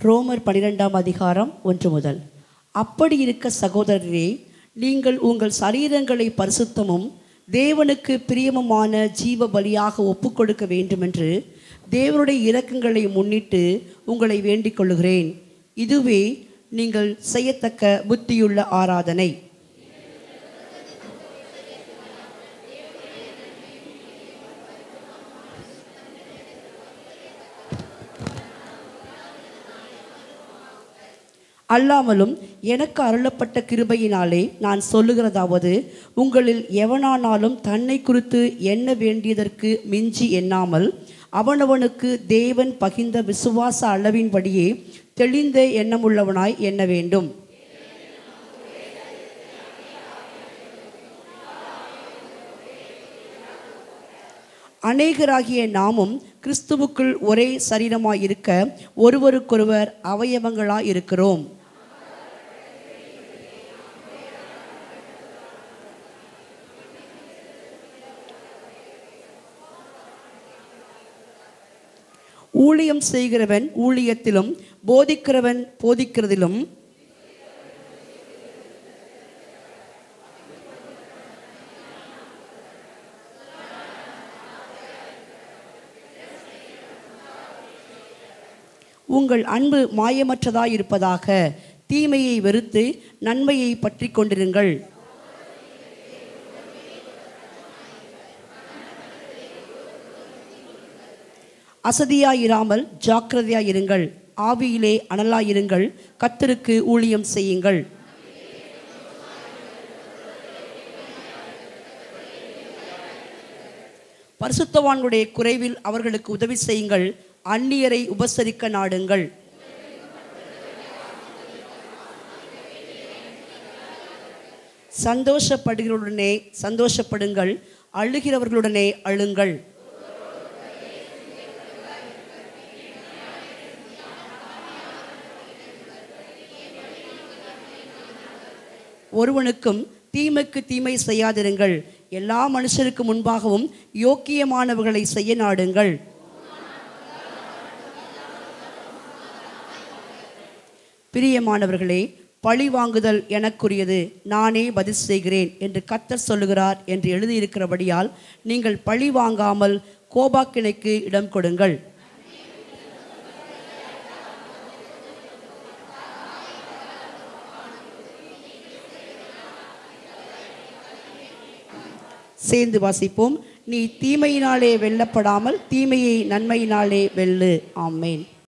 ரோமர் 12ஆம் அதிகாரம் 1 முதல். அப்படி இருக்க சகோதரரே, நீங்கள் உங்கள் சரீரங்களை பரிசுத்தமும் தேவனுக்கு பிரியமுமான ஜீவ பலியாக ஒப்புக்கொடுக்க வேண்டுமென்று தேவனுடைய இரக்கங்களை முன்னிட்டு உங்களை வேண்டிக் கொள்கிறேன். இதுவே நீங்கள் செய்யத்தக்க புத்தியுள்ள ஆராதனை. அல்லாமலும் எனக்கு அருளப்பட்ட கிருபையினாலே நான் சொல்லுகிறதாவது, உங்களில் எவனானாலும் தன்னை குறித்து எண்ண வேண்டியதற்கு மிஞ்சி எண்ணாமல் அவனவனுக்கு தேவன் பகிர்ந்த விசுவாச அளவின்படியே தெளிந்த எண்ணமுள்ளவனாய் எண்ண வேண்டும். அநேகராகிய நாமும் கிறிஸ்துவுக்குள் ஒரே சரீரமாயிருக்க ஒருவருக்கொருவர் அவயவங்களாயிருக்கிறோம். ஊழியம் செய்கிறவன் ஊழியத்திலும், போதிக்கிறவன் போதிக்கிறதிலும், உங்கள் அன்பு மாயமற்றதாயிருப்பதாக. தீமையை வெறுத்து நன்மையை பற்றி கொண்டிருங்கள். அசதியாயிராமல் ஜாக்கிரதையாயிருங்கள். ஆவியிலே அனலாயிருங்கள். கர்த்தருக்கு ஊழியம் செய்யுங்கள். பரிசுத்தவான்களுடைய குறைவில் அவர்களுக்கு உதவி செய்யுங்கள். அந்நியரை உபசரிக்க நாடுங்கள். சந்தோஷப்படுகிறவர்களுடனே சந்தோஷப்படுங்கள். அழுகிறவர்களுடனே அழுங்கள். ஒருவனுக்கும் தீமைக்கு தீமை செய்யாதிருங்கள். எல்லா மனுஷருக்கு முன்பாகவும் யோக்கியமானவர்களை செய்ய நாடுங்கள். பிரியமானவர்களே, பழி வாங்குதல் எனக்குரியது, நானே பதில் செய்கிறேன் என்று கர்த்தர் சொல்லுகிறார் என்று எழுதியிருக்கிறபடியால் நீங்கள் பழி வாங்காமல் கோபாக்கினைக்கு இடம் கொடுங்கள். சேர்ந்து வாசிப்போம். நீ தீமையினாலே வெல்லப்படாமல் தீமையை நன்மையினாலே வெல்லு. ஆமென்.